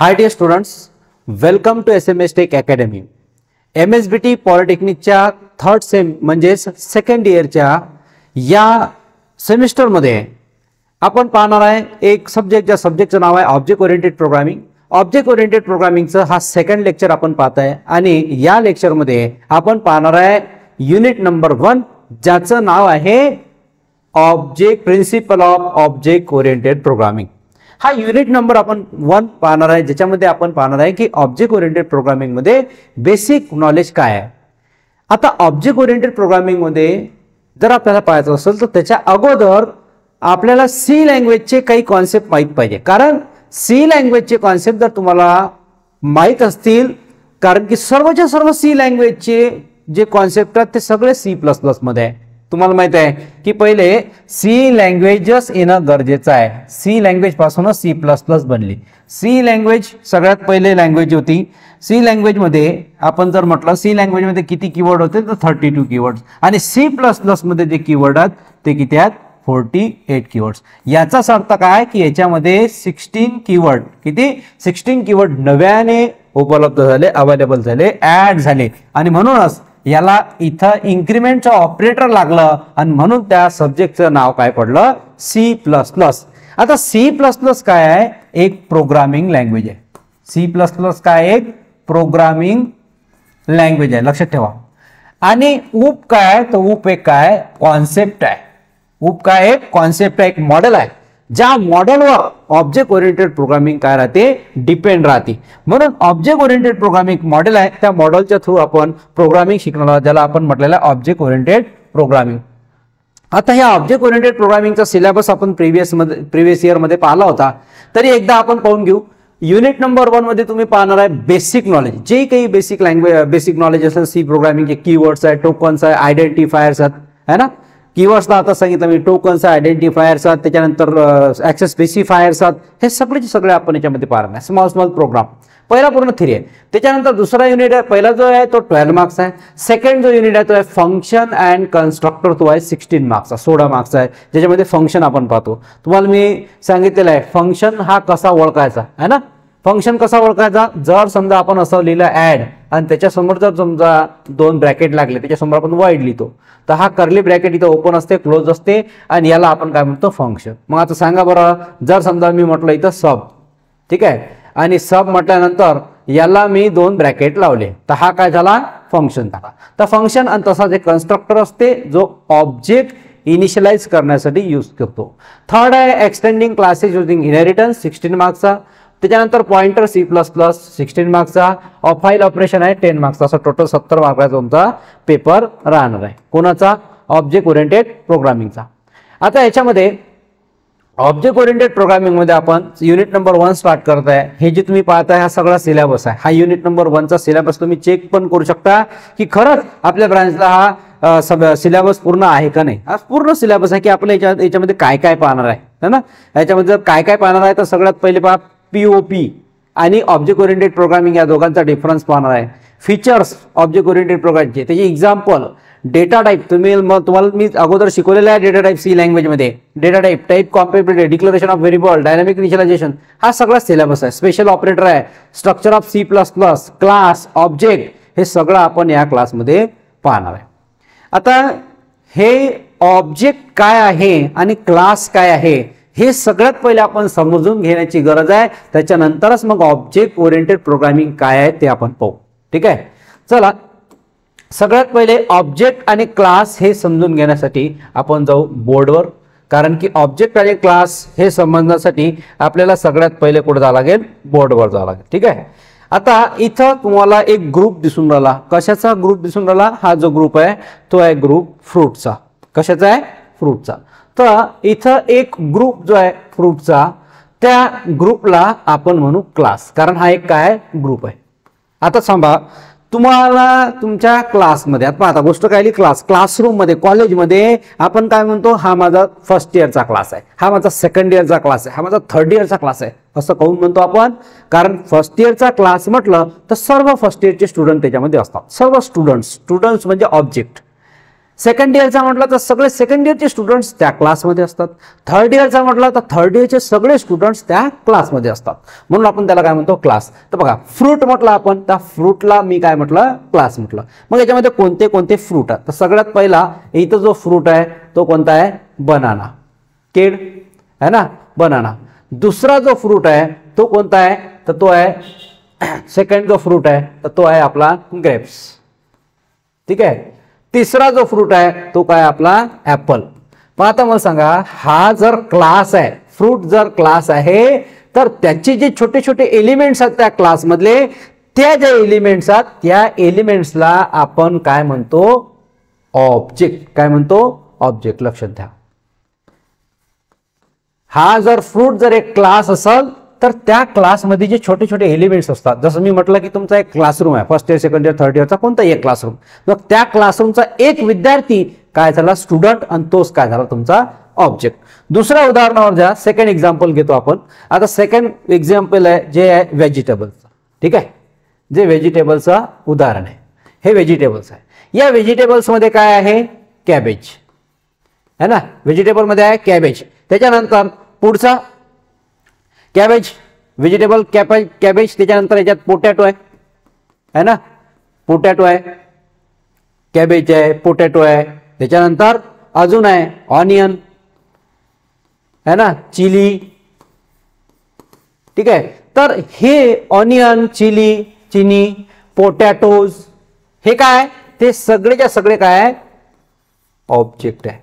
High dear students, welcome to SMS tech academy. MSBT पॉलिटेक्निकच्या third sem म्हणजेच second इयरच्या या सेमिस्टरमध्ये आपण पाहणार आहे एक सब्जेक्ट, ज्या सब्जेक्टचं नाव आहे object oriented programming. Object oriented प्रोग्रामिंगचं हा सेकंड लेक्चर आपण पाहत आहे आणि या लेक्चरमध्ये आपण पाहणार आहे युनिट नंबर 1, ज्याचं नाव आहे object principle of object oriented programming. हा युनिट नंबर आपण 1 पाहणार आहे, ज्याच्यामध्ये आपण पाहणार आहे की ऑब्जेक्ट ओरिएंटेड प्रोग्रामिंग मध्ये बेसिक नॉलेज काय आहे. आता ऑब्जेक्ट ओरिएंटेड प्रोग्रामिंग मध्ये जर आपल्याला पाहायचं असेल तर त्याच्या अगोदर आपल्याला सी लँग्वेजचे काही कॉन्सेप्ट माहित पाहिजे. कारण सी लँग्वेजचे कॉन्सेप्ट जर तुम्हाला माहित असतील, कारण की सर्वच्या सर्व सी लँग्वेजचे जे कॉन्सेप्ट आहेत ते सगळे C++ मध्ये आहे. तुम्हाला माहित आहे की पहिले सी लँग्वेजच येणं गरजेचं आहे. सी लँग्वेज पासूनच C++ बनली. सी लँग्वेज सगळ्यात पहिले लँग्वेज होती. सी लँग्वेज मध्ये आपण जर म्हटलं सी लँग्वेज मध्ये किती कीवर्ड होते तर 32 कीवर्ड्स, आणि C++ मध्ये जे कीवर्ड आहेत ते किती आहेत 48 कीवर्ड्स. याचाच अर्थ काय की याच्यामध्ये 16 कीवर्ड, किती 16 कीवर्ड नव्याने उपलब्ध झाले, अवेलेबल झाले, ऍड झाले, आणि म्हणूनच याला इथं इन्क्रिमेंटचं ऑपरेटर लागलं आणि म्हणून त्या सब्जेक्टचं नाव काय पडलं C++. आता C++ काय आहे, एक प्रोग्रामिंग लँग्वेज आहे. C++ काय एक प्रोग्रामिंग लँग्वेज आहे, लक्षात ठेवा. आणि UP काय, तर UP एक काय कॉन्सेप्ट आहे. UP काय एक कॉन्सेप्ट आहे, एक मॉडेल आहे. ज्या मॉडेलवर ऑब्जेक्ट ओरिएंटेड प्रोग्रामिंग काय राहते, डिपेंड राहते. म्हणून ऑब्जेक्ट ओरिएंटेड प्रोग्रामिंग मॉडेल आहे, त्या मॉडेलच्या थ्रू आपण प्रोग्रामिंग शिकणार आहोत, ज्याला आपण म्हटलेलं आहे ऑब्जेक्ट ओरिएंटेड प्रोग्रामिंग. आता ह्या ऑब्जेक्ट ओरिएंटेड प्रोग्रामिंगचा सिलेबस आपण प्रिव्हियस इयर मध्ये पाहिला होता, तरी एकदा आपण पाहून घेऊ. युनिट नंबर 1 मध्ये तुम्ही पाहणार आहे बेसिक नॉलेज. जे काही बेसिक नॉलेज असेल सी प्रोग्रामिंगचे कीवर्ड्स आहे, टोकन्स आहे, आयडेंटिफायर्स आहेत, है ना. कीवर्ड्सला आता सांगितलं मी, टोकन्स आहे, आयडेंटिफायर्स आहेत, त्याच्यानंतर ऍक्सेस स्पेसिफायर्स आहेत, हे सगळेचे सगळे आपण याच्यामध्ये पाहणार आहे. स्मॉल प्रोग्राम पहिला पूर्ण थिअरी आहे. त्याच्यानंतर दुसरा युनिट आहे, पहिला जो आहे तो 12 मार्क्स आहे. सेकंड जो युनिट आहे तो आहे फंक्शन अँड कन्स्ट्रक्टर, तो आहे 16 मार्क्सचा, 16 मार्क्स आहे, ज्याच्यामध्ये फंक्शन आपण पाहतो. तुम्हाला मी सांगितलेलं आहे फंक्शन हा कसा ओळखायचा आहे ना. फंक्शन कसा ओळखायचा, जर समजा आपण असं लिहिलं ऍड आणि त्याच्यासमोर जर समजा 2 ब्रॅकेट लागले, त्याच्यासमोर आपण वाईड लिहितो, तर हा कर्ली ब्रॅकेट इथं ओपन असते, क्लोज असते, आणि याला आपण काय म्हणतो फंक्शन. मग आता सांगा बरं, जर समजा मी म्हटलं इथं सब, ठीक आहे, आणि सब म्हटल्यानंतर याला मी 2 ब्रॅकेट लावले, तर हा काय झाला फंक्शन झाला. तर फंक्शन आणि तसाच एक कन्स्ट्रक्टर असते जो ऑब्जेक्ट इनिशियलाइज करण्यासाठी यूज करतो. थर्ड आहे एक्सटेंडिंग क्लासेस युजिंग इनहेरिटन्स, 16 मार्क्सचा. त्याच्यानंतर पॉइंटर C++, 16 मार्क्सचा. फाईल ऑपरेशन आहे 10 मार्क्सचा. असा टोटल 70 मार्काचा तुमचा पेपर राहणार आहे. कोणाचा, ऑब्जेक्ट ओरिएंटेड प्रोग्रामिंगचा. आता याच्यामध्ये ऑब्जेक्ट ओरिएंटेड प्रोग्रामिंग मध्ये आपण युनिट नंबर 1 स्टार्ट करत आहे. हे जे तुम्ही पाहताय हा सगळा सिलेबस आहे. हा युनिट नंबर 1 चा सिलेबस तुम्ही चेक पण करू शकता की खरंच आपल्या ब्रांचला हा सिलेबस पूर्ण आहे का नाही. हा पूर्ण सिलेबस आहे की आपल्या याच्यामध्ये काय काय पाहणार आहे ना. याच्यामध्ये जर काय काय पाहणार आहे तर सगळ्यात पहिले पहा POP आणि ऑब्जेक्ट ओरिएंटेड प्रोग्रामिंग या दोघांचा डिफरन्स पाहणार आहे. फीचर्स ऑब्जेक्ट ओरिएंटेड प्रोग्रामिंगचे, त्याचे एक्झाम्पल, डेटा टाईप, तुम्हाला मी अगोदर शिकवलेला आहे डेटा टाईप सी लँग्वेज मध्ये. Data type compatibility, declaration of variable, dynamic initialisation, हा सगळा सिलेबस आहे. स्पेशल ऑपरेटर आहे, structure of C++, class, object, हे सगळं आपण या क्लासमध्ये पाहणार आहे. आता हे ऑब्जेक्ट काय आहे आणि क्लास काय आहे हे सगळ्यात पहिले आपण समजून घेण्याची गरज आहे. त्याच्यानंतरच मग ऑब्जेक्ट ओरिएंटेड प्रोग्रामिंग काय आहे ते आपण पाहू. ठीक आहे, चला सगळ्यात पहिले ऑब्जेक्ट आणि क्लास हे समजून घेण्यासाठी आपण जाऊ बोर्डवर. कारण की ऑब्जेक्ट आणि क्लास हे समजण्यासाठी आपल्याला सगळ्यात पहिले कुठे जावं लागेल, बोर्डवर जावं लागेल. ठीक आहे, आता इथं तुम्हाला एक ग्रुप दिसून राहिला. कशाचा ग्रुप दिसून राहिला, हा जो ग्रुप आहे तो आहे ग्रुप फ्रूटचा. कशाचा आहे, फ्रूटचा. तर इथं एक ग्रुप जो आहे फ्रूटचा, त्या ग्रुपला आपण म्हणू क्लास, कारण हा एक काय ग्रुप आहे. आता सांगा तुम्हाला तुमच्या क्लासमध्ये, आता गोष्ट काय, क्लासरूम मध्ये, कॉलेजमध्ये आपण काय म्हणतो, हा माझा फर्स्ट इयरचा क्लास आहे, हा माझा सेकंड इयरचा क्लास आहे, हा माझा थर्ड इयरचा क्लास आहे, असं काहून म्हणतो आपण. कारण फर्स्ट इयरचा क्लास म्हटलं तर सर्व फर्स्ट इयरचे स्टुडंट त्याच्यामध्ये असतात. सर्व स्टुडंट्स म्हणजे ऑब्जेक्ट. सेकंड इयरचा म्हटलं तर सगळे सेकंड इयरचे स्टुडंट्स त्या क्लासमध्ये असतात. थर्ड इयरचा म्हटलं तर थर्ड इयरचे सगळे स्टुडंट्स त्या क्लासमध्ये असतात, म्हणून आपण त्याला काय म्हणतो क्लास. तर बघा फ्रूट म्हटलं आपण, त्या फ्रूटला मी काय म्हटलं क्लास म्हटलं. मग याच्यामध्ये कोणते कोणते फ्रूट आहेत, तर सगळ्यात पहिला इथं जो फ्रूट आहे तो कोणता आहे, बनाना, केड है ना, बनाना. दुसरा जो फ्रूट आहे तो कोणता आहे, तर तो आहे सेकंड जो फ्रूट आहे तर तो आहे आपला ग्रेप्स. ठीक आहे. तिसरा जो फ्रूट आहे तो काय आपला ऍपल. पण आता मला सांगा, हा जर क्लास आहे, फ्रूट जर क्लास आहे, तर त्याचे जे छोटे छोटे एलिमेंट्स आहेत त्या क्लासमधले, त्या ज्या एलिमेंट्स आहेत त्या एलिमेंट्सला आपण काय म्हणतो, ऑब्जेक्ट. काय म्हणतो, ऑब्जेक्ट. लक्षात घ्या, हा जर फ्रूट जर एक क्लास असेल तर त्या क्लासमध्ये जे छोटे छोटे एलिमेंट्स असतात, जसं मी म्हटलं की तुमचा एक क्लासरूम आहे, first year second year third इयरचा कोणता एक क्लासरूम, मग त्या क्लासरूमचा एक विद्यार्थी काय झाला, स्टुडंट, आणि तोच काय झाला तुमचा ऑब्जेक्ट. दुसऱ्या उदाहरणावर जा, सेकंड एक्झाम्पल घेतो आपण. आता सेकंड एक्झाम्पल आहे जे आहे व्हेजिटेबलचं. ठीक आहे, जे व्हेजिटेबलचं उदाहरण आहे, हे व्हेजिटेबल्स आहे. या व्हेजिटेबल्समध्ये काय आहे, कॅबेज है ना, व्हेजिटेबलमध्ये आहे कॅबेज. त्याच्यानंतर पुढचा कॅबेज, व्हेजिटेबल कॅबेज. त्याच्यानंतर याच्यात पोटॅटो आहे ना, पोटॅटो आहे, कॅबेज आहे, पोटॅटो आहे. त्याच्यानंतर अजून आहे ऑनियन है ना, चिली. ठीक आहे. तर हे ऑनियन, चिली, चिनी, पोटॅटोज हे काय, ते सगळेच्या सगळे काय आहे, ऑब्जेक्ट आहे.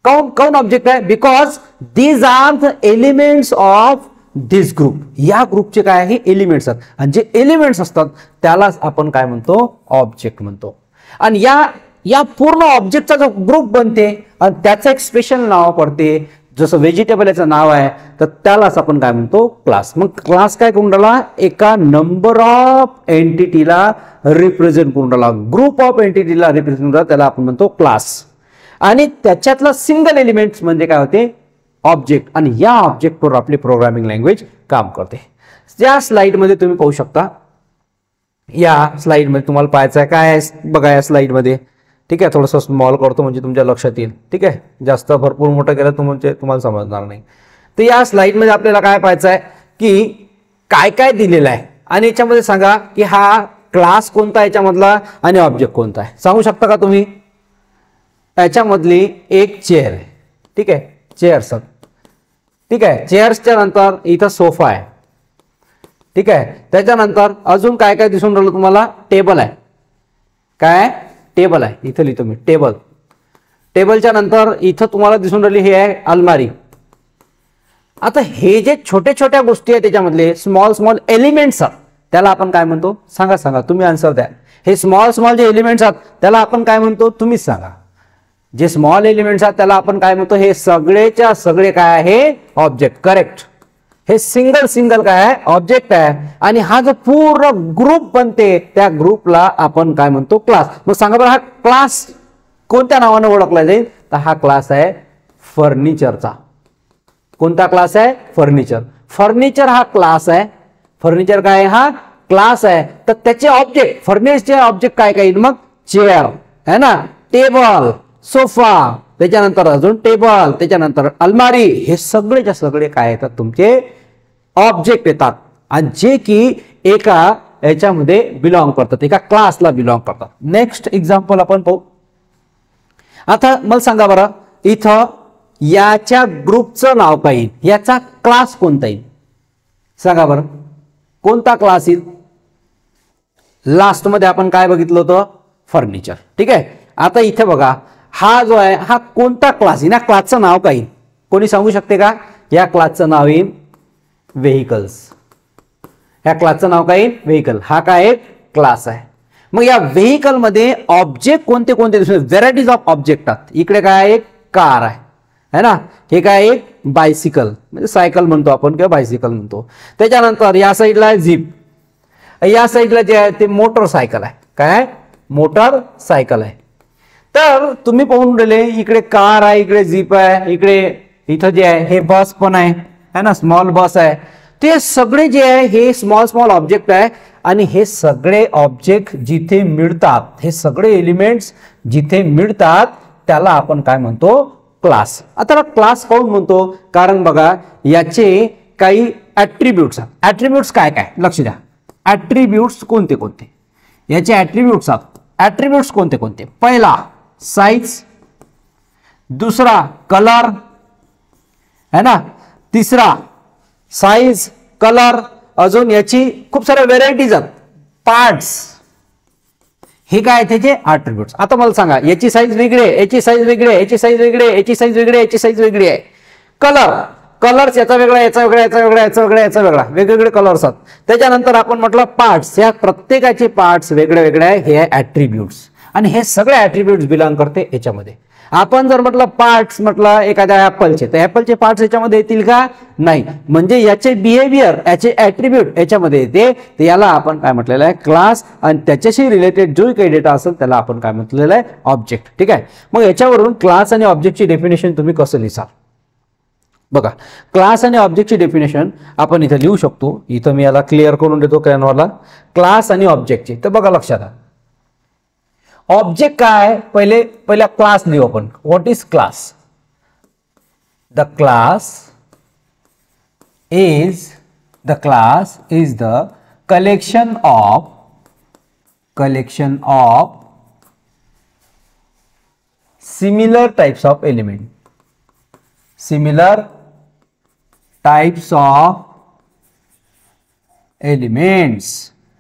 काऊन ऑब्जेक्ट आहे, because these are the elements of this group. या ग्रुपचे काय आहे, एलिमेंट्स आहेत, आणि जे एलिमेंट्स असतात त्यालाच आपण काय म्हणतो, ऑब्जेक्ट म्हणतो. आणि या पूर्ण ऑब्जेक्टचा जो ग्रुप बनते आणि त्याचं एक स्पेशल नाव पडते, जसं व्हेजिटेबल याचं नाव आहे तर त्यालाच आपण काय म्हणतो, क्लास. मग क्लास काय करून राहिला, एका नंबर ऑफ एंटिटीला रिप्रेझेंट करून राहिला, ग्रुप ऑफ एंटिटीला रिप्रेझेंट करून राहिला, त्याला आपण म्हणतो क्लास. आणि त्याच्यातला सिंगल एलिमेंट्स म्हणजे काय होते, ऑब्जेक्ट. आणि या ऑब्जेक्टवर आपली प्रोग्रामिंग लँग्वेज काम करते. या स्लाइडमध्ये तुम्ही पाहू शकता, या स्लाइडमध्ये तुम्हाला पाहायचं आहे काय आहे बघा या स्लाइडमध्ये. ठीक आहे, थोडंसं स्मॉल करतो म्हणजे तुमच्या लक्षात येईल. ठीक आहे, जास्त भरपूर मोठं केलं तर म्हणजे तुम्हाला समजणार नाही. तर या स्लाइडमध्ये आपल्याला काय पाहायचं आहे की काय काय दिलेलं आहे, आणि याच्यामध्ये सांगा की हा क्लास कोणता आहे याच्यामधला आणि ऑब्जेक्ट कोणता आहे, सांगू शकता का तुम्ही. याच्यामधली एक चेअर आहे. ठीक आहे, चेअर्स. ठीक आहे, चेअर्सच्या नंतर इथं सोफा आहे. ठीक आहे, त्याच्यानंतर अजून काय काय दिसून राहिलं तुम्हाला, टेबल आहे. काय, टेबल आहे, इथं लिहितो मी टेबल. टेबलच्या नंतर इथं तुम्हाला दिसून राहिली हे आहे अलमारी. आता हे जे छोटे छोट्या गोष्टी आहेत त्याच्यामधले स्मॉल स्मॉल एलिमेंट्स आहेत त्याला आपण काय म्हणतो, सांगा तुम्ही आन्सर द्या. हे स्मॉल जे एलिमेंट्स आहेत त्याला आपण काय म्हणतो, तुम्हीच सांगा. जे स्मॉल एलिमेंट्स आहेत त्याला आपण काय म्हणतो, हे सगळेच्या सगळे काय आहे, ऑब्जेक्ट. करेक्ट, हे सिंगल काय आहे, ऑब्जेक्ट आहे. आणि हा जो पूर्ण ग्रुप बनते त्या ग्रुपला आपण काय म्हणतो, क्लास. मग सांगा बरं, हा क्लास कोणत्या नावाने ओळखला जाईल, तर हा क्लास आहे फर्निचरचा. कोणता क्लास आहे, फर्निचर. फर्निचर हा क्लास आहे. फर्निचर काय, हा क्लास आहे. तर त्याचे ऑब्जेक्ट, फर्निचरचे ऑब्जेक्ट काय काय, मग चेअर है ना, टेबल, सोफा, त्याच्यानंतर अजून टेबल, त्याच्यानंतर अलमारी, हे सगळेच्या सगळे काय येतात, तुमचे ऑब्जेक्ट येतात, आणि जे की एका याच्यामध्ये बिलॉंग करतात, एका क्लासला बिलॉंग करतात. नेक्स्ट एक्झाम्पल आपण पाहू. आता मला सांगा बरं, इथं याच्या ग्रुपचं नाव काय येईल, याचा क्लास कोणता येईल, सांगा बरं, कोणता क्लास येईल. लास्ट मध्ये आपण काय बघितलं होतं, फर्निचर. ठीक आहे, आता इथे बघा, हा जो आहे हा कोणता क्लास येईल, या क्लासचं नाव काय येईल, कोणी सांगू शकते का. या क्लासचं नाव येईल व्हेकल्स. या क्लासचं नाव काय येईल, व्हेकल. हा काय एक क्लास आहे. मग या व्हेकल मध्ये ऑब्जेक्ट कोणते कोणते दिसून, व्हेरायटीज ऑफ ऑब्जेक्ट आहेत. इकडे काय एक कार आहे ना, हे काय एक बायसिकल, म्हणजे सायकल म्हणतो आपण किंवा बायसिकल म्हणतो. त्याच्यानंतर या साईडला आहे जीप, या साईडला जे आहे ते मोटरसायकल आहे. काय, मोटरसायकल आहे. तर तुम्ही पाहून राहिले, इकडे कार आहे, इकडे जीप आहे, इथं जे आहे हे बस पण आहे ना, स्मॉल बस आहे. ते सगळे जे आहे हे स्मॉल ऑब्जेक्ट आहे. आणि हे सगळे ऑब्जेक्ट जिथे मिळतात, हे सगळे एलिमेंट्स जिथे मिळतात त्याला आपण काय म्हणतो, क्लास. आता क्लास काऊन म्हणतो, कारण बघा याचे काही ऍट्रिब्यूट्स. ऍट्रिब्यूट्स काय काय लक्ष द्या. ऍट्रिब्यूट्स कोणते कोणते, याचे ऍट्रिब्यूट्स ऍट्रिब्यूट्स कोणते कोणते. पहिला साइज, दुसरा कलर है ना, तिसरा साइज कलर, अजून याची खूप साऱ्या व्हेरायटीज आहेत, पार्ट्स, हे काय त्याचे ऍट्रिब्यूट्स. आता मला सांगा याची साइज वेगळी आहे, याची साइज वेगळी आहे, याची साइज वेगळी आहे, याची साइज वेगळी आहे, याची साइज वेगळी आहे. कलर, कलर्स याचा वेगळा, याचा वेगळा, याचा वेगळा, याचा वेगळा, याचा वेगळा, वेगवेगळे कलर्स आहेत. त्याच्यानंतर आपण म्हटलं पार्ट्स, या प्रत्येकाचे पार्ट्स वेगळे वेगळे आहे, हे ऍट्रिब्यूट्स. आणि हे सगळे ऍट्रिब्यूट्स बिलॉंग करते याच्यामध्ये. आपण जर म्हटलं पार्ट्स म्हटलं एखाद्या ऍपलचे, तर ऍपलचे पार्ट्स याच्यामध्ये येतील का, नाही. म्हणजे याचे बिहेवियर, याचे ऍट्रिब्यूट याच्यामध्ये येते, तर याला आपण काय म्हटलेलं आहे, क्लास. आणि त्याच्याशी रिलेटेड जो काही डेटा असेल त्याला आपण काय म्हटलेलं आहे, ऑब्जेक्ट. ठीक आहे. मग याच्यावरून क्लास आणि ऑब्जेक्टची डेफिनेशन तुम्ही कसं लिहाल बघा. क्लास आणि ऑब्जेक्टची डेफिनेशन आपण इथे लिहू शकतो. इथं मी याला क्लिअर करून देतो कॅनव्हाला. क्लास आणि ऑब्जेक्टची, तर बघा लक्षात आलं. ऑब्जेक्ट काय, पहिला क्लास लिहू आपण. What is class. The class is the collection of similar types of element.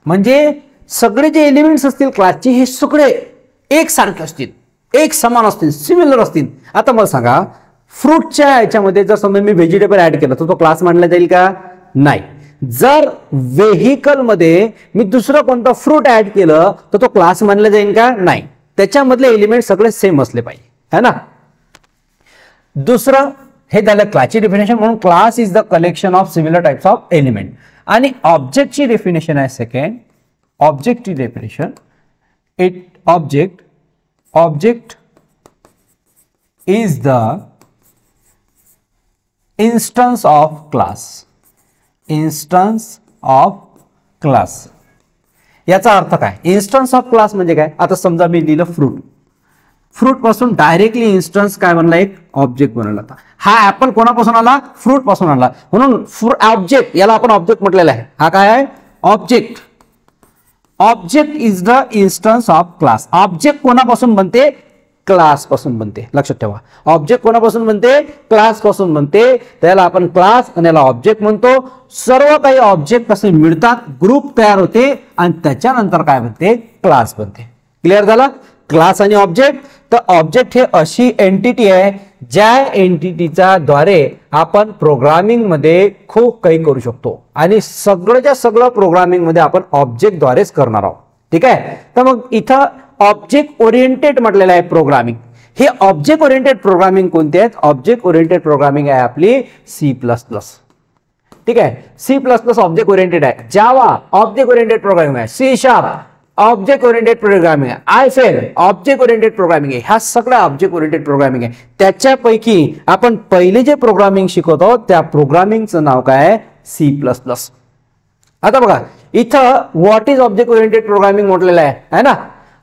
म्हणजे सगळे जे एलिमेंट्स असतील क्लासचे हे सगळे एकसारखे असतील, एक समान असतील, सिमिलर असतील. आता मला सांगा फ्रूटच्या याच्यामध्ये जर समजा मी व्हेजिटेबल ऍड केलं तर तो क्लास मानला जाईल का, नाही. जर व्हेकल मध्ये मी दुसरं कोणतं फ्रूट ऍड केलं तर तो क्लास मानला जाईल का, नाही. त्याच्यामधले एलिमेंट सगळे सेम असले पाहिजे, है ना. दुसरं हे झालं क्लासची डेफिनेशन. म्हणून class is the collection of similar types of element. आणि ऑब्जेक्टची डेफिनेशन आहे सेकंड. ऑब्जेक्टची definition, object is the instance of class. याचा अर्थ काय, इन्स्टन्स ऑफ क्लास म्हणजे काय. आता समजा मी दिलं फ्रूट पासून डायरेक्टली इन्स्टन्स काय बनला, एक ऑब्जेक्ट बनवला. हा ऍपल कोणापासून आला, फ्रूट पासून आला, म्हणून ऑब्जेक्ट, याला आपण ऑब्जेक्ट म्हटलेला आहे. हा काय आहे, object. Object is the instance of class. Object कोणापासून बनते, क्लास पासून बनते. लक्षात ठेवा, ऑब्जेक्ट कोणापासून बनते, क्लास पासून बनते. त्याला आपण क्लास आणि याला ऑब्जेक्ट म्हणतो. सर्व काही ऑब्जेक्ट कसे मिळतात, ग्रुप तयार होते आणि त्याच्यानंतर काय बनते, क्लास बनते. क्लिअर झाला. क्लास आणि ऑब्जेक्ट. तर ऑब्जेक्ट हे अशी एंटिटी आहे ज्या एंटिटीच्या द्वारे आपण प्रोग्रामिंग मध्ये खूप काही करू शकतो. आणि सगळ्याच्या सगळं प्रोग्रामिंग मध्ये आपण ऑब्जेक्ट द्वारेच करणार आहोत. ठीक आहे. तर मग इथं ऑब्जेक्ट ओरिएंटेड म्हटलेलं आहे प्रोग्रामिंग. हे ऑब्जेक्ट ओरिएंटेड प्रोग्रामिंग कोणते आहेत, ऑब्जेक्ट ओरिएंटेड प्रोग्रामिंग आहे आपली C++. ठीक आहे. C++ ऑब्जेक्ट ओरिएंटेड आहे. जावा ऑब्जेक्ट ओरिएंटेड प्रोग्रामिंग आहे. C# ऑब्जेक्ट ओरिएंटेड प्रोग्रामिंग आहे. आयफेल ऑब्जेक्ट ओरिएंटेड प्रोग्रामिंग आहे. ह्या सगळ्या ऑब्जेक्ट ओरिएंटेड प्रोग्रामिंग आहे. त्याच्यापैकी आपण पहिले जे प्रोग्रामिंग शिकवतो त्या प्रोग्रामिंगचं नाव काय आहे, C++. आता बघा इथं what is object oriented programming म्हटलेलं आहे ना.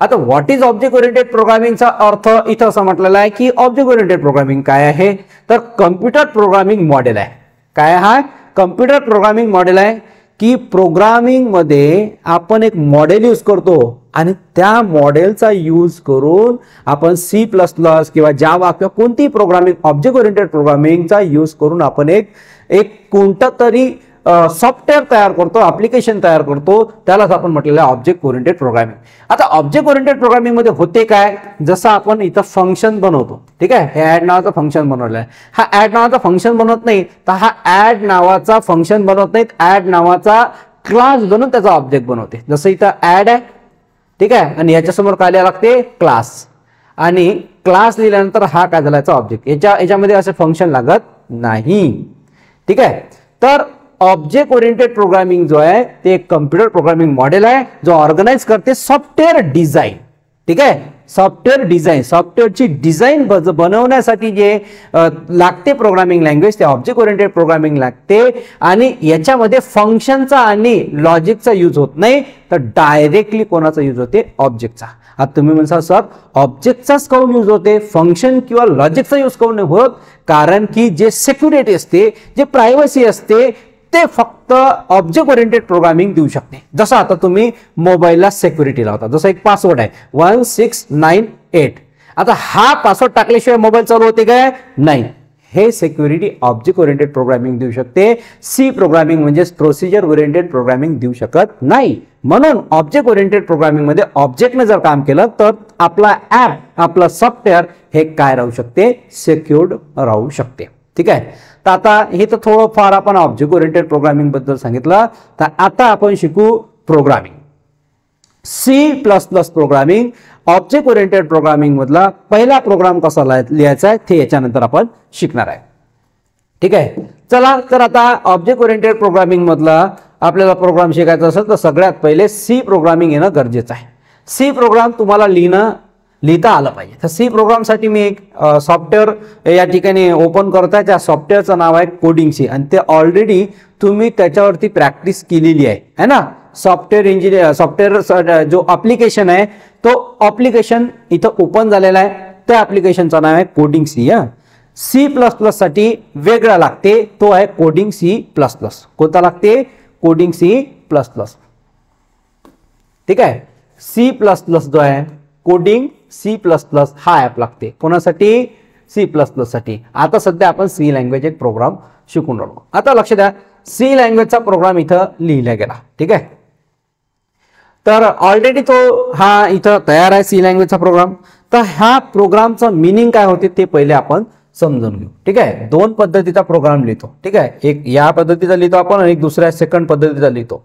आता व्हॉट इज ऑब्जेक्ट ओरिएंटेड प्रोग्रामिंगचा अर्थ इथं असं म्हटलेला आहे की ऑब्जेक्ट ओरिएंटेड प्रोग्रामिंग काय आहे, तर कम्प्युटर प्रोग्रामिंग मॉडेल आहे. काय हा, कम्प्युटर प्रोग्रामिंग मॉडेल आहे की प्रोग्रामिंग मध्ये आपण एक मॉडेल यूज करतो आणि त्या मॉडेलचा यूज करून आपण C++ किंवा जावा किंवा कोणतीही प्रोग्रामिंग ऑब्जेक्ट ओरिएंटेड प्रोग्रामिंगचा यूज करून आपण एक कोणता तरी सॉफ्टवेअर तयार करतो, ऍप्लिकेशन तयार करतो. त्यालाच आपण म्हटलेलं आहे ऑब्जेक्ट ओरिएंटेड प्रोग्रामिंग. आता ऑब्जेक्ट ओरिएंटेड प्रोग्रामिंग मध्ये होते काय, जसं आपण इथं फंक्शन बनवतो. ठीक आहे. हे ऍड नावाचं फंक्शन बनवलं आहे. हा ऍड नावाचा फंक्शन बनवत नाही, तर हा ऍड नावाचा फंक्शन बनवत नाहीत, ऍड नावाचा क्लास बनवून त्याचा ऑब्जेक्ट बनवते. जसं इथं ऍड आहे. ठीक आहे. आणि याच्यासमोर काय लिहायला लागते, क्लास. आणि क्लास लिहिल्यानंतर हा काय झाला, ऑब्जेक्ट. याच्यामध्ये असे फंक्शन लागत नाही. ठीक आहे. तर ऑब्जेक्ट ओरिएंटेड प्रोग्रामिंग जो आहे ते एक कम्प्युटर प्रोग्रामिंग मॉडेल आहे जो ऑर्गनाइज करते सॉफ्टवेअर डिझाइन. ठीक आहे. सॉफ्टवेअर डिझाईन, सॉफ्टवेअरची डिझाईन बनवण्यासाठी जे लागते प्रोग्रामिंग लँग्वेज ते ऑब्जेक्ट ओरिएंटेड प्रोग्रामिंग लागते आणि याच्यामध्ये फंक्शनचा आणि लॉजिकचा यूज होत नाही, तर डायरेक्टली कोणाचा यूज होते, ऑब्जेक्टचा. आता तुम्ही म्हणसाल सर ऑब्जेक्टचाच काऊन यूज होते, फंक्शन किंवा लॉजिकचा यूज काऊन नाही होत, कारण की जे सिक्युरिटी असते, जे प्रायव्हसी असते ते फक्त ऑब्जेक्ट ओरिएंटेड प्रोग्रामिंग देऊ शकते. जसं आता तुम्ही मोबाईलला सिक्युरिटी लावता, जसं एक पासवर्ड आहे 1698, आता हा पासवर्ड टाकल्याशिवाय मोबाईल चालू होते काय, नाही. हे सिक्युरिटी ऑब्जेक्ट ओरिएंटेड प्रोग्रामिंग देऊ शकते, सी प्रोग्रामिंग म्हणजे प्रोसिजर ओरिएंटेड प्रोग्रामिंग देऊ शकत नाही. म्हणून ऑब्जेक्ट ओरिएंटेड प्रोग्रामिंग मध्ये ऑब्जेक्टने जर काम केलं तर आपला ऍप, आपला सॉफ्टवेअर हे काय राहू शकते, सिक्युर्ड राहू शकते. ठीक आहे. तर आता हे तर थोडं फार आपण ऑब्जेक्ट ओरिएंटेड प्रोग्रामिंग बद्दल सांगितलं. तर आता आपण शिकू programming. C++ programming, object oriented programming मधला पहिला प्रोग्राम कसा लिहायचा आहे ते याच्यानंतर आपण शिकणार आहे. ठीक आहे. चला तर आता ऑब्जेक्ट ओरिएंटेड प्रोग्रामिंग मधला आपल्याला प्रोग्राम शिकायचा असेल तर सगळ्यात पहिले सी प्रोग्रामिंग येणं गरजेचं आहे. सी प्रोग्राम तुम्हाला लिहिता आलं पाहिजे. तर सी प्रोग्रामसाठी मी एक सॉफ्टवेअर या ठिकाणी ओपन करताय. त्या सॉफ्टवेअरचं नाव आहे कोडिंग सी आणि ते ऑलरेडी तुम्ही त्याच्यावरती प्रॅक्टिस केलेली आहे ना. सॉफ्टवेअर इंजिनियर, सॉफ्टवेअर जो ऍप्लिकेशन आहे तो ऍप्लिकेशन इथं ओपन झालेला आहे. त्या ऍप्लिकेशनचं नाव आहे कोडिंग सी. C++ साठी वेगळा लागते, तो आहे कोडिंग C++. कोणता लागते, कोडिंग C++. ठीक आहे. C++ जो आहे कोडिंग C++ हा ऍप लागते. कोणासाठी, C++ साठी. आता सध्या आपण सी लँग्वेज एक प्रोग्राम शिकून राहिलो. आता लक्ष द्या, सी लँग्वेजचा प्रोग्राम इथं लिहिला गेला. ठीक आहे. तर ऑलरेडी तो हा इथं तयार आहे सी लँग्वेजचा प्रोग्राम. तर ह्या प्रोग्रामचं मिनिंग काय होते ते पहिले आपण समजून घेऊ. ठीक आहे. दोन पद्धतीचा प्रोग्राम लिहितो. ठीक आहे. एक या पद्धतीचा लिहितो आपण आणि एक दुसऱ्या सेकंड पद्धतीचा लिहितो.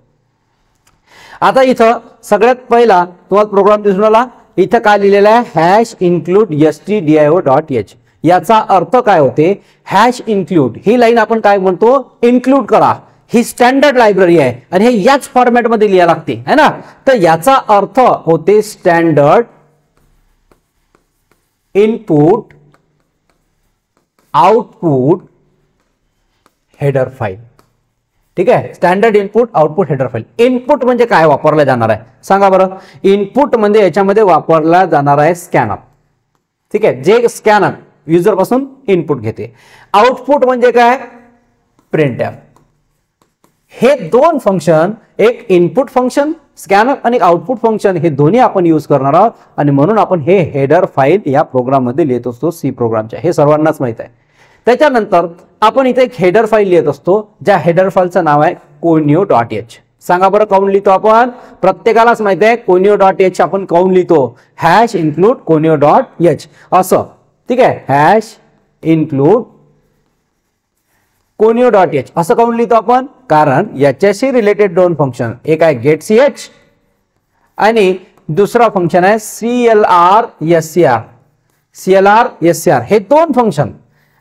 आता इथं सगळ्यात पहिला तुम्हाला प्रोग्राम दिसून आला. इथं काय लिहिलेलं आहे, #include stdio.h. याचा अर्थ काय होते, हॅश इन्क्लूड ही लाईन आपण काय म्हणतो, इन्क्लूड करा. ही स्टँडर्ड लायब्ररी आहे आणि हे याच फॉर्मॅटमध्ये लिहायला लागते है ना. तर याचा अर्थ होते standard input output header file. ठीक आहे. Standard input output header file. Input म्हणजे काय वापरला जाणार आहे सांगा बरं. इनपुट म्हणजे याच्यामध्ये वापरला जाणार आहे स्कॅनर. ठीक आहे. जे स्कॅनर युजर पासून इनपुट घेते. आउटपुट म्हणजे काय, प्रिंटफ. हे दोन फंक्शन, एक इनपुट फंक्शन स्कॅनर आणि आउटपुट फंक्शन, हे दोन्ही आपण यूज करणार आहोत आणि म्हणून आपण हे हेडर फाईल या प्रोग्राम मध्ये लिहित असतो सी प्रोग्रामच्या. हे सर्वांनाच माहित आहे. त्याच्यानंतर आपण इथे एक हेडर फाईल लिहित असतो, ज्या हेडर फाईलचं नाव आहे conio.h. सांगा बरं काऊन लिहितो आपण, प्रत्येकालाच माहिती आहे conio.h आपण काऊन लिहितो, #include conio.h असं. ठीक आहे. #include conio.h असं काऊन लिहितो आपण, कारण याच्याशी रिलेटेड दोन फंक्शन, एक आहे getch आणि दुसरा फंक्शन आहे clr.scr. हे दोन फंक्शन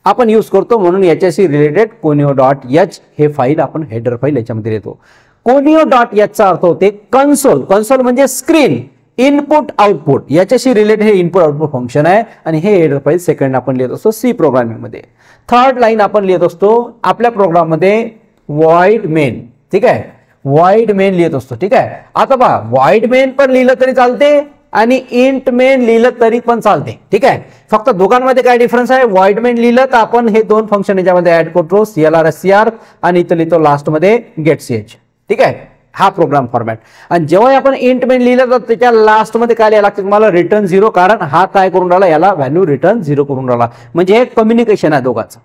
आपण यूज करतो, म्हणून याच्याशी रिलेटेड conio.h हे फाईल आपण हेडर फाईल याच्यामध्ये लिहितो. conio.h चा अर्थ होते कन्सोल. कन्सोल म्हणजे स्क्रीन, इनपुट आउटपुट याच्याशी रिलेटेड हे इनपुट आउटपुट फंक्शन आहे आणि हे हेडर फाईल सेकंड आपण लिहित असतो सी प्रोग्रामिंग मध्ये. थर्ड लाईन आपण लिहित असतो आपल्या प्रोग्राम मध्ये void main. ठीक आहे. void main लिहित असतो. ठीक आहे. आता पहा, void main पण लिहिलं तरी चालते आणि int main लिहिलं तरी पण चालते. ठीक आहे. फक्त दोघांमध्ये काय डिफरन्स आहे, void main लिहिलं तर आपण हे दोन फंक्शन याच्यामध्ये ऍड करतो clr.scr आणि इथं लिहितो लास्ट मध्ये getch. ठीक आहे. हा प्रोग्राम फॉर्मॅट. आणि जेव्हा आपण इंट मेन लिहिलं तर त्याच्या लास्ट मध्ये काय लिहायला लागतं तुम्हाला, रिटर्न 0, कारण हा काय करून राहिला, याला व्हॅल्यू रिटर्न 0 करून राहिला. म्हणजे हे कम्युनिकेशन आहे दोघांचं.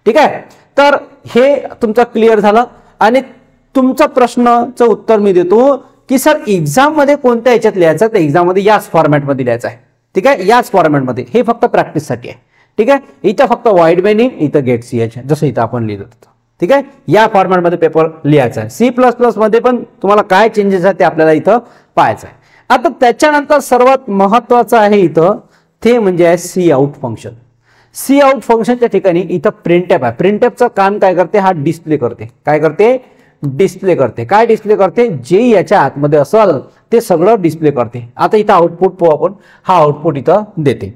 ठीक आहे. तर हे तुमचं क्लिअर झालं आणि तुमचा प्रश्नाचं उत्तर मी देतो की सर एक्झाम मध्ये कोणत्या याच्यात लिहायचं, तर एक्झाम मध्ये याच फॉर्मॅटमध्ये लिहायचं आहे. ठीक आहे. याच फॉर्मॅटमध्ये. हे फक्त प्रॅक्टिससाठी आहे. ठीक आहे. इथं फक्त void main, इथं getch जसं इथं आपण लिहिलं होतं. ठीक आहे. या फॉर्मॅटमध्ये पेपर लिहायचा आहे. C++ मध्ये पण तुम्हाला काय चेंजेस आहेत ते आपल्याला इथं पाहायचं आहे. आता त्याच्यानंतर सर्वात महत्वाचं आहे इथं ते म्हणजे आहे cout function. Cout फंक्शनच्या ठिकाणी इथं प्रिंटफ आहे. प्रिंटफचं काम काय करते, हा डिस्प्ले करते. काय करते, डिस्प्ले करते. काय डिस्प्ले करते, जे याच्या आतमध्ये असेल ते सगळं डिस्प्ले करते. आता इथं आउटपुट पाहू आपण, हा आउटपुट इथं देते.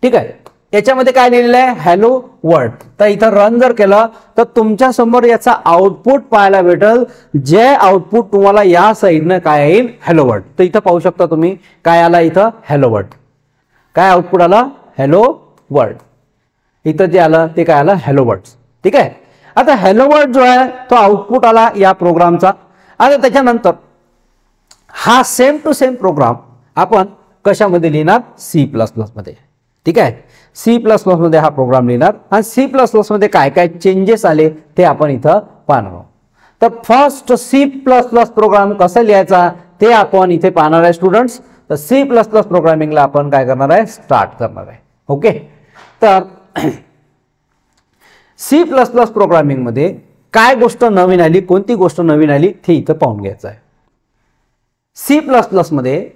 ठीक आहे, याच्यामध्ये काय लिहिलेलं आहे, हॅलो वर्ल्ड. तर इथं रन जर केलं तर तुमच्या समोर याचा आउटपुट पाहायला भेटेल, जे आउटपुट तुम्हाला या साईडनं काय येईल, हॅलो वर्ल्ड. तर इथं पाहू शकता तुम्ही काय आला, इथं हॅलो वर्ल्ड. काय आउटपुट आला, हॅलो वर्ल्ड. इथं जे आलं ते काय आलं, हॅलो वर्ल्ड. ठीक आहे, आता हॅलो वर्ल्ड जो आहे तो आउटपुट आला या प्रोग्रामचा. आता त्याच्यानंतर हा सेम टू सेम प्रोग्राम आपण कशामध्ये लिहिणार, C++ मध्ये. ठीक आहे, C++ मध्ये हा प्रोग्राम लिहिणार आणि C++ मध्ये काय काय चेंजेस आले ते आपण इथं पाहणार आहोत. तर फर्स्ट C++ प्रोग्राम कसा लिहायचा ते आपण इथे पाहणार आहे स्टुडंट्स. तर C++ प्रोग्रामिंगला आपण काय करणार आहे, स्टार्ट करणार आहे. ओके, तर C++ प्रोग्रामिंग मध्ये काय गोष्ट नवीन आली, कोणती गोष्ट नवीन आली ते इथं पाहून घ्यायचं आहे. C++ मध्ये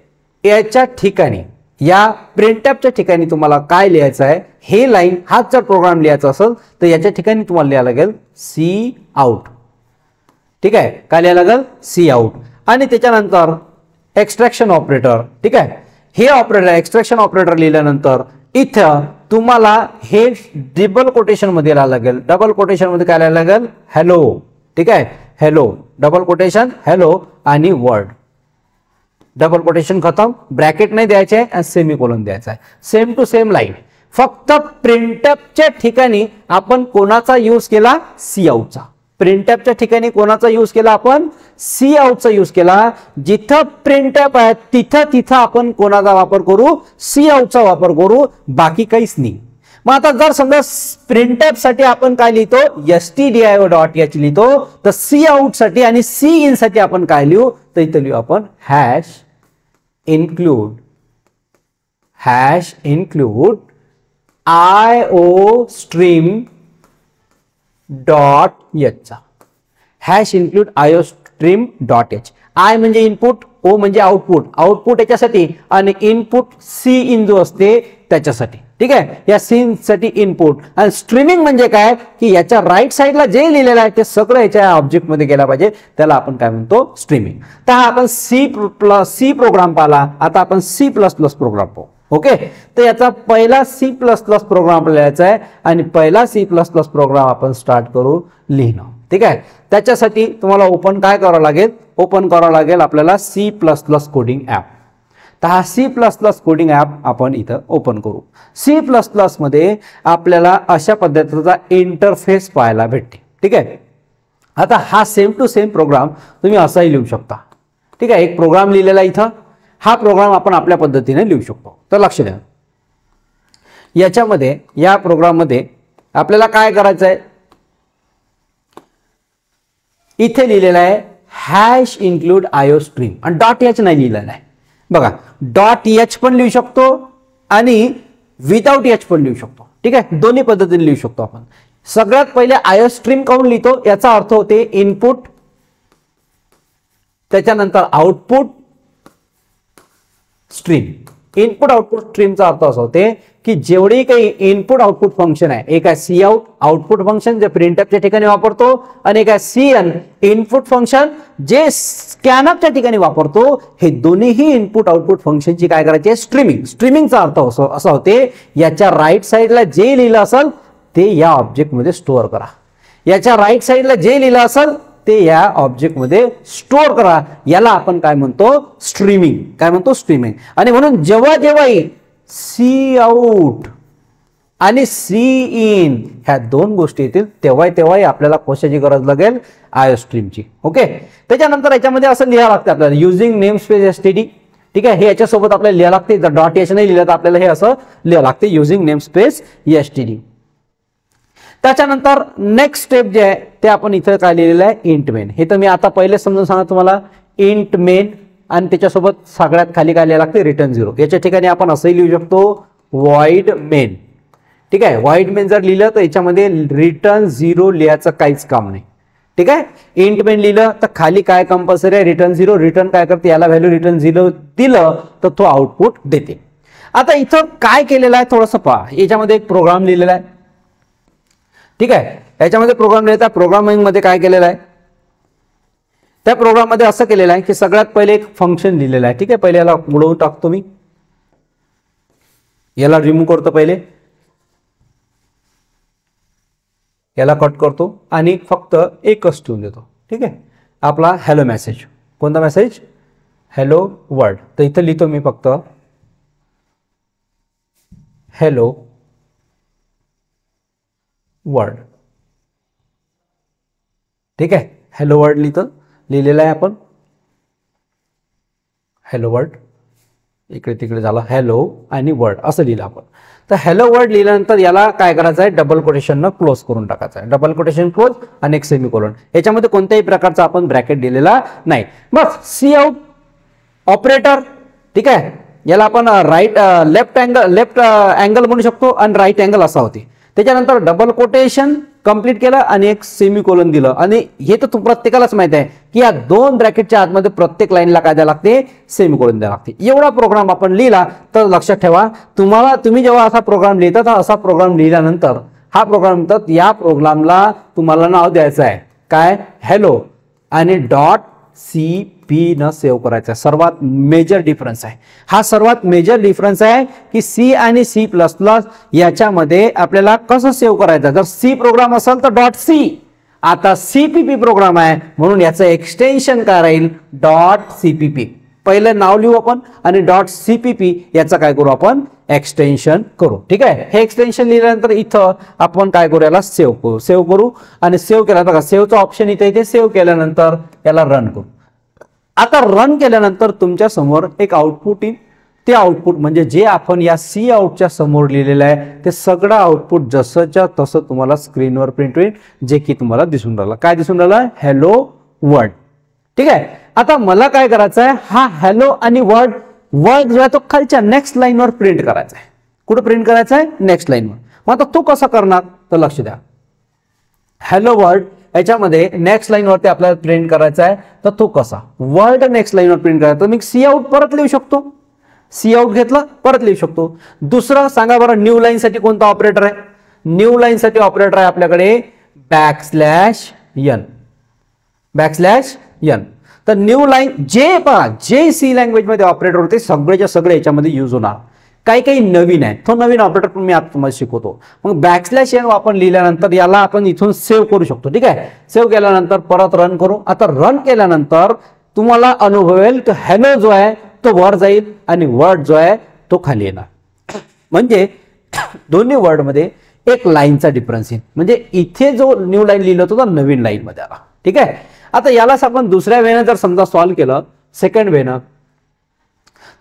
याच्या ठिकाणी, या प्रिंटअपच्या ठिकाणी तुम्हाला काय लिहायचं आहे, हे लाईन हाच जर प्रोग्राम लिहायचा असेल तर याच्या ठिकाणी तुम्हाला लिहायला लागेल सी आउट. ठीक आहे, काय लिहायला लागेल, सी आउट. आणि त्याच्यानंतर एक्सट्रॅक्शन ऑपरेटर. ठीक आहे, हे ऑपरेटर एक्सट्रॅक्शन ऑपरेटर लिहिल्यानंतर इथं तुम्हाला हे डबल कोटेशन मध्ये लिहायला लागेल. डबल कोटेशन मध्ये काय लिहायला लागेल, हॅलो. ठीक आहे, हॅलो, डबल कोटेशन हॅलो आणि वर्ड. डबल कोटेशन खतम, ब्रॅकेट नाही द्यायचे आणि सेमीकोलन द्यायचा आहे. Same to same line. फक्त प्रिंटअपच्या ठिकाणी आपण कोणाचा यूज केला, सी आउटचा. प्रिंटअपच्या ठिकाणी कोणाचा यूज केला आपण, सी आउटचा यूज केला. जिथं प्रिंटअप आहे तिथं आपण कोणाचा वापर करू, सी आउटचा वापर करू, बाकी काहीच नाही. मग आता जर समजा प्रिंटअप साठी आपण काय लिहितो, stdio.h लिहितो, तर सी आउट साठी आणि सी इन साठी आपण काय लिहू, तर इथं लिहू आपण hash include iostream .h. Hash include iostream.h. I म्हणजे इनपुट, ओ म्हणजे आउटपुट. आउटपुट याच्यासाठी आणि इनपुट सी इन जो असते त्याच्यासाठी. ठीक आहे, या सीन साठी इनपुट. आणि स्ट्रीमिंग म्हणजे काय, की याच्या राईट साईडला जे लिहिलेलं आहे ते सगळं याच्या ऑब्जेक्ट मध्ये गेला पाहिजे, त्याला आपण काय म्हणतो, स्ट्रीमिंग. तर हा आपण सी प्रोग्राम पाहिला. आता आपण C++ प्रोग्राम पाहू. ओके, तर याचा पहिला C++ प्रोग्राम लिहायचा आहे आणि पहिला C++ प्रोग्राम आपण स्टार्ट करू लिहिणं. ठीक आहे, त्याच्यासाठी तुम्हाला ओपन काय करावं लागेल, ओपन करावं लागेल आपल्याला C++ कोडिंग ॲप. तर हा C++ कोडिंग ॲप आपण इथं ओपन करू. C++ मध्ये आपल्याला अशा पद्धतीचा इंटरफेस पाहायला भेटते. ठीक आहे, आता हा सेम टू सेम प्रोग्राम तुम्ही असाही लिहू शकता. ठीक आहे, एक प्रोग्राम लिहिलेला इथं, हा प्रोग्राम आपण आपल्या पद्धतीने लिहू शकतो. तर लक्ष द्या, याच्यामध्ये या प्रोग्राम मध्ये आपल्याला काय करायचं आहे, इथे लिहिलेलं आहे हॅश इन्क्लूड iostream आणि .h नाही लिहिलेलं आहे. बघा, .h पण लिहू शकतो आणि विदाउट h पण लिहू शकतो. ठीक आहे, दोन्ही पद्धतीने लिहू शकतो आपण. सगळ्यात पहिले iostream काऊन लिहितो, याचा अर्थ होते इनपुट, त्याच्यानंतर आउटपुट स्ट्रीम. इनपुट आउटपुट स्ट्रीमचा अर्थ असा होते की जेवढे काही इनपुट आउटपुट फंक्शन आहे, एक आहे सी आउट आउटपुट फंक्शन जे प्रिंटअपच्या ठिकाणी वापरतो, आणि एक आहे सी एन इनपुट फंक्शन जे स्कॅनअपच्या ठिकाणी वापरतो. हे दोन्हीही इनपुट आउटपुट फंक्शनची काय करायची, स्ट्रीमिंग. स्ट्रीमिंगचा अर्थ असा होते याच्या राईट साईडला जे लिहिलं असेल ते या ऑब्जेक्ट मध्ये स्टोअर करा. याच्या राईट साईडला जे लिहिलं असेल ते या ऑब्जेक्ट मध्ये स्टोअर करा. याला आपण काय म्हणतो, स्ट्रीमिंग. काय म्हणतो, स्ट्रीमिंग. आणि म्हणून जेव्हा जेव्हाही सी आउट आणि सी इन ह्या दोन गोष्टी येतील तेव्हाही आपल्याला कशाची गरज लागेल, iostreamची. ओके, त्याच्यानंतर याच्यामध्ये असं लिहावं लागतं आपल्याला युझिंग नेम स्पेस std. ठीक आहे, हे याच्यासोबत आपल्याला लिहावं लागते. जर .h नाही लिहिलं तर आपल्याला हे असं लिहावं लागते युझिंग नेम स्पेस std. त्याच्यानंतर नेक्स्ट स्टेप जे आहे ते आपण इथं काय लिहिलेलं आहे, इंट मेन. हे तर मी आता पहिले समजून सांगा तुम्हाला, इंट मेन आणि त्याच्यासोबत सगळ्यात खाली काय लिहायला लागते, रिटर्न 0. याच्या ठिकाणी आपण असंही लिहू शकतो void main. ठीक आहे, void main जर लिहिलं तर याच्यामध्ये रिटर्न 0 लिहायचं काहीच काम नाही. ठीक आहे, इंट मेन लिहिलं तर खाली काय कंपल्सरी आहे, रिटर्न 0. रिटर्न काय करते, याला व्हॅल्यू रिटर्न 0 दिलं तर तो आउटपुट देते. आता इथं काय केलेलं आहे थोडंसं पहा. याच्यामध्ये एक प्रोग्राम लिहिलेला आहे. ठीक आहे, याच्यामध्ये प्रोग्राम लिहिता, प्रोग्रामिंग मध्ये काय केलेलं आहे, त्या प्रोग्राममध्ये असं केलेलं आहे की सगळ्यात पहिले एक फंक्शन लिहिलेलं आहे. ठीक आहे, पहिले याला उडवून टाकतो मी, याला रिमूव्ह करतो, पहिले याला कट करतो आणि फक्त एकच ठेवून देतो. ठीक आहे, आपला हॅलो मेसेज. कोणता मेसेज? Hello world. तर इथं लिहितो मी फक्त हॅलो वर्ल्ड. ठीक आहे, हॅलो वर्ल्ड लिहिलेलं आहे आपण. हॅलो वर्ल्ड इकडे तिकडे झालं, हॅलो आणि वर्ल्ड असं लिहिलं आपण. तर हॅलो वर्ल्ड लिहिल्यानंतर याला काय करायचं आहे, डबल कोटेशननं क्लोज करून टाकायचं आहे. डबल कोटेशन क्लोज आणि एक सेमीकोलन. याच्यामध्ये कोणत्याही प्रकारचा आपण ब्रॅकेट दिलेला नाही. बस सी आउट ऑपरेटर. ठीक आहे, याला आपण लेफ्ट अँगल म्हणू शकतो आणि राईट अँगल असा होती. त्याच्यानंतर डबल कोटेशन कंप्लीट केलं आणि एक सेमीकोलन दिलं. आणि हे तर प्रत्येकालाच माहिती आहे की या दोन ब्रॅकेटच्या आतमध्ये प्रत्येक लाईनला काय द्यावं लागते, सेमीकोलन द्यावं लागते. एवढा प्रोग्राम आपण लिहिला तर लक्षात ठेवा, तुम्ही जेव्हा असा प्रोग्राम लिहिता तर असा प्रोग्राम लिहिल्यानंतर हा प्रोग्राम तर या प्रोग्रामला तुम्हाला नाव द्यायचं आहे काय, हॅलो, आणि .cp न सेव्ह करायचं आहे. सर्वात मेजर डिफरन्स आहे हा. सर्वात मेजर डिफरन्स आहे की सी आणि C++ याच्यामध्ये आपल्याला कसं सेव्ह करायचं. जर सी प्रोग्राम असेल तर .c. आता CPP प्रोग्राम आहे म्हणून याचं एक्सटेन्शन काय राहील, .cpp. पहिलं नाव लिहू आपण आणि .cpp याचं काय करू आपण, एक्सटेन्शन करू. ठीक आहे, हे एक्सटेन्शन लिहिल्यानंतर इथं आपण काय करू, याला सेव्ह करू आणि सेव्ह केल्यानंतर सेव्हचं ऑप्शन इथे सेव्ह केल्यानंतर याला रन करू. आता रन केल्यानंतर तुमच्या समोर एक आउटपुट येईल. ते आउटपुट म्हणजे जे आपण या सी आउटच्या समोर लिहिलेलं आहे ते सगळं आउटपुट जसंच्या तसं तुम्हाला स्क्रीनवर प्रिंट होईल, जे की तुम्हाला दिसून राहिलं. काय दिसून राहिलं, हॅलो वर्ल्ड. ठीक आहे, आता मला काय करायचं आहे, हा हॅलो आणि वर्ल्ड जो आहे तो खालच्या नेक्स्ट लाईनवर प्रिंट करायचा आहे. कुठं प्रिंट करायचा आहे, नेक्स्ट लाईनवर. मग आता तो कसा करणार तर लक्ष द्या. हॅलो वर्ल्ड याच्यामध्ये नेक्स्ट लाईनवरती आपल्याला प्रिंट करायचा आहे, तर तो कसा, वर्ल्ड नेक्स्ट लाईनवर प्रिंट करायचा. मी सी आउट परत लिहू शकतो, सी आउट घेतलं परत लिहू शकतो. दुसरं सांगा बरं, न्यू लाईन साठी कोणता ऑपरेटर आहे. न्यू लाईन साठी ऑपरेटर आहे आपल्याकडे \n. तर न्यू लाईन जे सी लँग्वेज मध्ये ऑपरेटर होते सगळेच्या सगळे याच्यामध्ये यूज होणार. काही नवीन आहे, तो नवीन ऑपरेटर पण मी आता तुम्हाला शिकवतो. मग \n आपण लिहिल्यानंतर याला आपण इथून सेव्ह करू शकतो. ठीक आहे, सेव्ह केल्यानंतर परत रन करू. आता रन केल्यानंतर तुम्हाला अनुभवेल तो हॅलो जो आहे तो वर जाईल आणि वर्ड जो आहे तो खाली येणार. म्हणजे दोन्ही वर्ड मध्ये एक लाईनचा डिफरन्स येईल. म्हणजे इथे जो न्यू लाईन लिहिलं होतं तो नवीन लाईन मध्ये आला. ठीक आहे, आता यालाच आपण दुसऱ्या वेळेने जर समजा सॉल्व्ह केलं, सेकंड वेळेनं,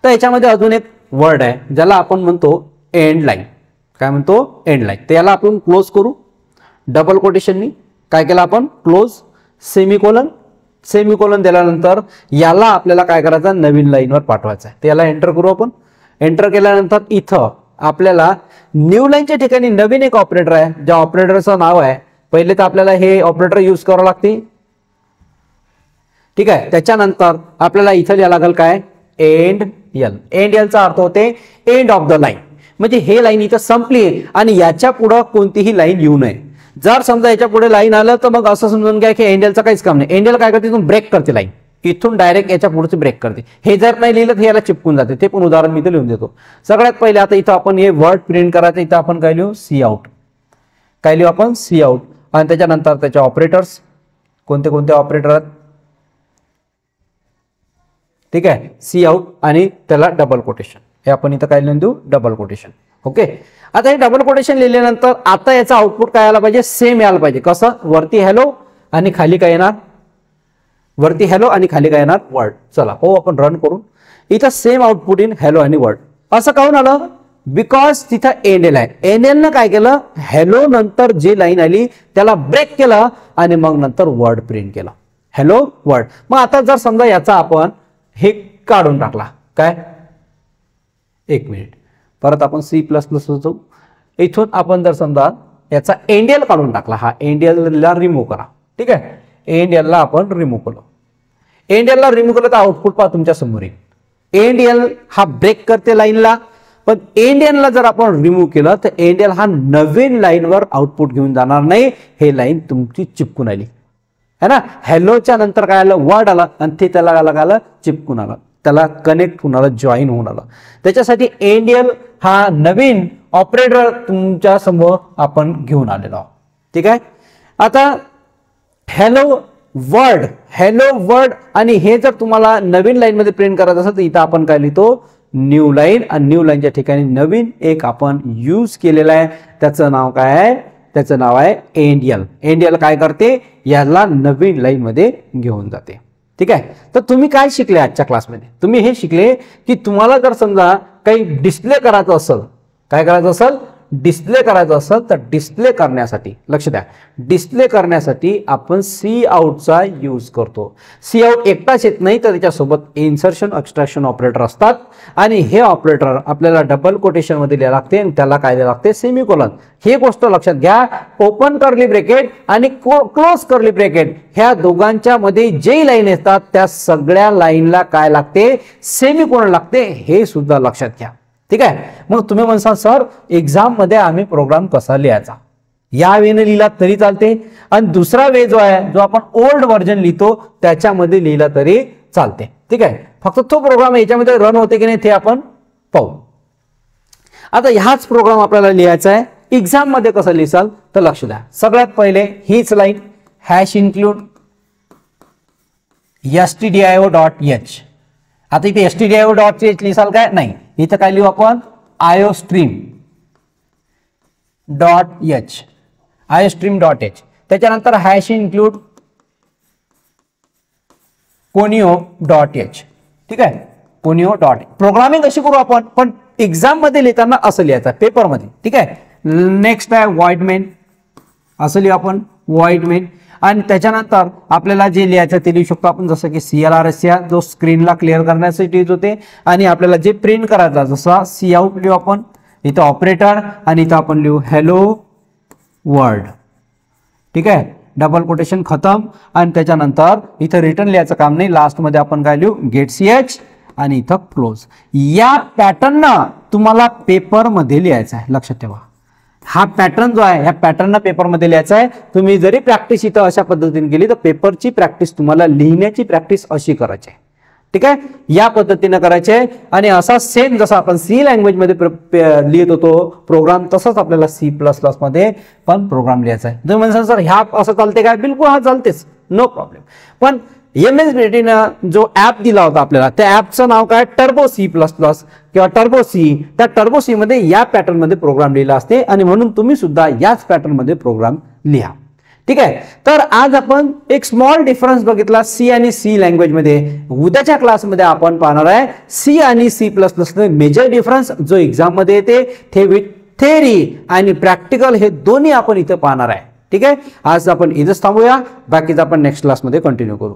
तर याच्यामध्ये अजून एक वर्ड आहे ज्याला आपण म्हणतो एंड लाईन. काय म्हणतो, एंड लाईन. तर याला आपण क्लोज करू डबल कोटेशननी. काय केलं आपण, क्लोज, सेमीकोलन दिल्यानंतर याला आपल्याला काय करायचं, नवीन लाईनवर पाठवायचं आहे. तर याला एंटर करू आपण. एंटर केल्यानंतर इथं आपल्याला न्यू लाईनच्या ठिकाणी नवीन एक ऑपरेटर आहे, ज्या ऑपरेटरचं नाव आहे, पहिले तर आपल्याला हे ऑपरेटर यूज करावं लागते. ठीक आहे, त्याच्यानंतर आपल्याला इथं लिहायला लागेल काय, एंड एल. एंड एलचा अर्थ होते एंड ऑफ द लाईन. म्हणजे हे लाईन इथं संपली आणि याच्या पुढे कोणतीही लाईन येऊ नये. जर समजा याच्या पुढे लाईन आलं तर मग असं समजून घ्या की एंड एलचं काहीच काम नाही. एंड एल काय करते, इथून ब्रेक करते लाईन, इथून डायरेक्ट याच्या पुढचे ब्रेक करते. हे जर नाही लिहिलं तर याला चिपकून जाते. ते पण उदाहरण मी इथं लिहून देतो. सगळ्यात पहिले आता इथं आपण हे वर्ड प्रिंट करायचं. इथं आपण काय लिहू, सी आउट. काय लिहू आपण, सी आउट. आणि त्याच्यानंतर त्याचे ऑपरेटर्स कोणते कोणते ऑपरेटर आहेत. ठीक आहे, सी आउट आणि त्याला डबल कोटेशन. हे आपण इथं काय लिहून देऊ, डबल कोटेशन. ओके, आता हे डबल कोटेशन लिहिल्यानंतर आता याचा आउटपुट काय आला पाहिजे, सेम यायला पाहिजे. कसं, वरती हॅलो आणि खाली काय येणार, वरती हॅलो आणि खाली काय येणार, वर्ड. चला हो आपण रन करून. इथं सेम आउटपुट इन हॅलो आणि वर्ड. असं काऊन आलं, बिकॉज तिथं एंड एल आहे. एंड एल न काय केलं, हॅलो नंतर जी लाईन आली त्याला ब्रेक केलं आणि मग नंतर वर्ड प्रिंट केलं, हॅलो वर्ड. मग आता जर समजा याचा आपण हे काढून टाकला, काय, एक मिनिट परत आपण C++ जाऊ. इथून आपण जर समजा याचा एंड एल काढून टाकला, हा एंड एल ला रिमूव्ह करा. ठीक आहे, एंड एल ला आपण रिमूव्ह केलं. एंड एल ला रिमूव्ह केलं तर आउटपुट पहा तुमच्या समोर येईल. एंड एल हा ब्रेक करते लाईनला, पण एंड एल ला जर आपण रिमूव्ह केलं तर एंड एल हा नवीन लाईनवर आउटपुट घेऊन जाणार नाही. हे लाईन तुमची चिपकून आली. है ना. हॅलोच्या नंतर काय आलं, वर्ड आला आणि ते त्याला आलं चिपकून आलं, त्याला कनेक्ट होऊन आलं, जॉईन होऊन आलं. त्याच्यासाठी एंडियल हा नवीन ऑपरेटर तुमच्या समोर आपण घेऊन आलेलो आहोत. ठीक आहे. आता हॅलो वर्ड आणि हे जर तुम्हाला नवीन लाईन मध्ये प्रिंट करायचं असेल तर इथं आपण काय लिहितो, न्यू लाईन. आणि न्यू लाईनच्या ठिकाणी नवीन एक आपण यूज केलेलं आहे, त्याचं नाव काय आहे, त्याचं नाव आहे एंडियल. एंडियल काय करते, याला नवीन लाईन मध्ये घेऊन जाते. ठीक आहे. तर तुम्ही काय शिकले आजच्या क्लासमध्ये, तुम्ही हे शिकले की तुम्हाला जर समजा काही डिस्प्ले करायचं असेल, काय करायचं असेल, डिस्प्ले करायचं असेल तर डिस्प्ले करण्यासाठी, लक्ष द्या, डिस्प्ले करण्यासाठी आपण सी आउटचा यूज करतो. सी आउट एकटाच येत नाही तर त्याच्यासोबत इन्सर्शन एक्सट्रॅक्शन ऑपरेटर असतात आणि हे ऑपरेटर आपल्याला डबल कोटेशन मध्ये लिहायला लागते आणि त्याला काय द्यायला लागते, सेमीकोलन. हे गोष्ट लक्षात घ्या, ओपन कर्ली ब्रॅकेट आणि क्लोज कर्ली ब्रॅकेट ह्या दोघांच्या मध्ये जे लाईन येतात त्या सगळ्या लाईनला काय लागते, सेमीकोलन लागते, हे सुद्धा लक्षात घ्या. ठीक आहे. मग तुम्ही म्हणसाल सर एक्झाम मध्ये आम्ही प्रोग्राम कसा लिहायचा, या वेने लिहिला तरी चालते आणि दुसरा वे जो आहे, जो आपण ओल्ड व्हर्जन लिहितो त्याच्यामध्ये लिहिला तरी चालते. ठीक आहे. फक्त तो प्रोग्राम याच्यामध्ये रन होते की नाही ते आपण पाहू. आता ह्याच प्रोग्राम आपल्याला लिहायचा आहे. एक्झाम मध्ये कसं लिहिसाल तर लक्ष द्या. सगळ्यात पहिले हीच लाईन हॅश इन्क्लूड stdio.h. आता इथे stdio.h लिहिसाल काय, नाही, इथं काय लिहू आपण, iostream.h. त्याच्यानंतर हॅश इन्क्लूड conio.h. ठीक आहे, conio.h. प्रोग्रामिंग अशी करू आपण, पण एक्झाम मध्ये लिहिताना असं लिहायचं पेपर मध्ये. ठीक आहे. नेक्स्ट आहे void main, असं लिहू आपण void main. आणि त्याच्यानंतर आपल्याला जे लिहायचं ते लिहू शकतो आपण, जसं की CLRS जो स्क्रीनला क्लिअर करण्यासाठी यूज होते आणि आपल्याला जे प्रिंट करायचं जसं सी आउट लिहू आपण, इथं ऑपरेटर आणि इथं आपण लिहू हॅलो वर्ल्ड. ठीक आहे. डबल कोटेशन खतम आणि त्याच्यानंतर इथं रिटर्न लिहायचं काम नाही, लास्ट मध्ये आपण काय लिहू, गेट CH आणि इथं क्लोज. या पॅटर्नना तुम्हाला पेपर मध्ये लिहायचं आहे, लक्षात ठेवा. हा पॅटर्न जो आहे, ह्या पॅटर्नना पेपरमध्ये लिहायचा आहे. तुम्ही जरी प्रॅक्टिस इथं अशा पद्धतीने केली तर पेपरची प्रॅक्टिस, तुम्हाला लिहिण्याची प्रॅक्टिस अशी करायची आहे. ठीक आहे. या पद्धतीने करायचे आहे आणि असा सेम जसा आपण सी लँग्वेज मध्ये लिहित होतो प्रोग्राम, तसंच आपल्याला C++ मध्ये पण प्रोग्राम लिहायचा आहे. तुम्ही म्हणसाल सर ह्या असं चालते काय, बिलकुल हा चालतेच, नो प्रॉब्लेम. पण MSBTनं जो ऍप दिला होता आपल्याला, त्या ऍपचं नाव काय, टर्बो C++ किंवा टर्बो सी. त्या टर्बो सी मध्ये या पॅटर्न मध्ये प्रोग्राम लिहिला असते आणि म्हणून तुम्ही सुद्धा याच पॅटर्न मध्ये प्रोग्राम लिहा. ठीक आहे. तर आज आपण एक स्मॉल डिफरन्स बघितला सी आणि सी लँग्वेज मध्ये. उद्याच्या क्लासमध्ये आपण पाहणार आहे सी आणि C++ मेजर डिफरन्स जो एक्झाम मध्ये येते, ते विथ थेअरी आणि प्रॅक्टिकल हे दोन्ही आपण इथे पाहणार आहे. ठीक आहे. आज आपण इथेच थांबूया, बाकीचं आपण नेक्स्ट क्लासमध्ये कंटिन्यू करू.